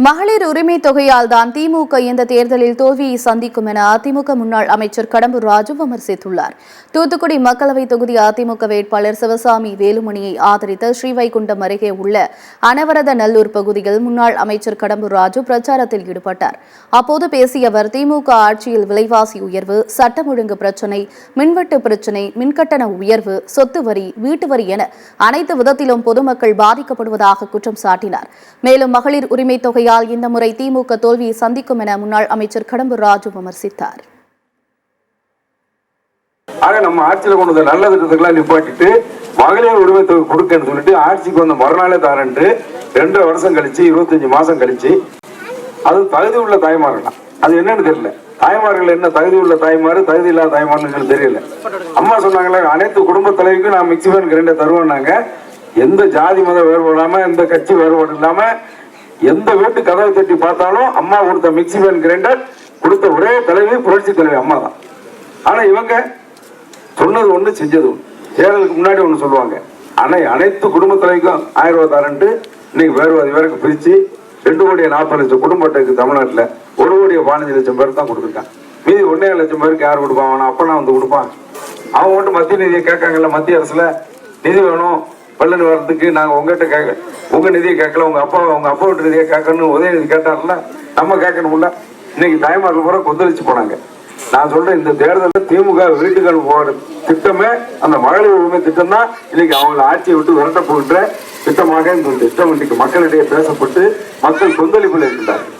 மகளிர் உரிமை தொகையால் தான் திமுக இந்த தேர்தலில் தோல்வியை சந்திக்கும் என அதிமுக முன்னாள் அமைச்சர் கடம்பூர் ராஜு விமர்சித்துள்ளார். தூத்துக்குடி மக்களவை தொகுதி அதிமுக வேட்பாளர் சிவசாமி வேலுமணியை ஆதரித்த ஸ்ரீவைகுண்டம் அருகே உள்ள அனவரத நல்லூர் பகுதியில் முன்னாள் அமைச்சர் கடம்பூர் ராஜு பிரச்சாரத்தில் ஈடுபட்டார். அப்போது பேசிய அவர், திமுக ஆட்சியில் விலைவாசி உயர்வு, சட்டம் ஒழுங்கு பிரச்சினை, மின்வெட்டு பிரச்சினை, மின்கட்டண உயர்வு, சொத்து வரி, வீட்டு வரி என அனைத்து விதத்திலும் பொதுமக்கள் பாதிக்கப்படுவதாக குற்றம் சாட்டினார். மேலும் மகளிர் உரிமை தொகையால் இந்த முறை திமுக தோல்வியை சந்திக்கும் என முன்னாள் அமைச்சர் கடம்பூர் ராஜு விமர்சித்தார். நம்ம ஆட்சியில் கொண்டு வந்த நல்ல திட்டத்துக்கெல்லாம் நிப்பாட்டிட்டு மகளிர் உரிமை தொகை கொடுக்கன்னு சொல்லிட்டு ஆட்சிக்கு வந்த மறுநாளே தாரன்ட்டு 2.5 வருஷம் கழிச்சு 25 மாசம் கழிச்சு அது தகுதி உள்ள தாய்மார்கள். அது என்னன்னு தெரியல. தாய்மார்கள் என்ன தகுதி உள்ள தாய்மாரு, தகுதி இல்லாத தாய்மார்கள் தெரியல. அம்மா சொன்னாங்களே, அனைத்து குடும்ப தலைவிக்கும் நான் மிக்சிமேன் கிரைண்டர் தருவேன்னாங்க. எந்த ஜாதி மத வேறுபாடாம, எந்த கட்சி வேறுபாடு இல்லாம, எந்த வீட்டு கதவை தட்டி பார்த்தாலும் அம்மா கொடுத்த மிக்சிமேன் கிரைண்டர் கொடுத்த ஒரே தலைவி புரட்சி தலைவி அம்மா தான். ஆனா இவங்க சொன்னது ஒண்ணு, செஞ்சது ஒண்ணு. தேர்தலுக்கு முன்னாடி ஒண்ணு சொல்லுவாங்க, அனைத்து குடும்ப தலைவிக்கும் 1000 ரூபாய் தரேன்ட்டு இன்னைக்கு வேறுவாதி வேறுக்கு பிரிச்சு 2,40,00,000 குடும்ப அட்டைக்கு தமிழ்நாட்டில் 1,15,00,000 பேர் தான் கொடுத்துருக்கான். மீதி 1.5 லட்சம் பேருக்கு யார் கொடுப்பான்? அப்பனா வந்து கொடுப்பான். அவங்க மட்டும் மத்திய நிதியை கேட்காங்கல்ல, மத்திய அரசுல நிதி வேணும் பல்லன் வரதுக்கு, நாங்க உங்ககிட்ட கேட்க, உங்க நிதியை கேட்கல, உங்க அப்பா வீட்டு நிதியை கேட்கணும் உதயநிதி கேட்டார்ல, நம்ம கேட்கணும்ல. இன்னைக்கு தாய்மார்கள் பூரா கொந்தளிச்சு போனாங்க. நான் சொல்றேன், இந்த தேர்தலில் திமுக வீட்டுகள் போற திட்டமே அந்த மகளிர் உரிமை திட்டம் தான் இன்னைக்கு அவங்களை ஆட்சியை விட்டு விரட்ட போகின்ற திட்டமாக இந்த திட்டம் இன்னைக்கு மக்களிடையே பேசப்பட்டு மக்கள் கொந்தளிப்பில் இருக்கின்றார்கள்.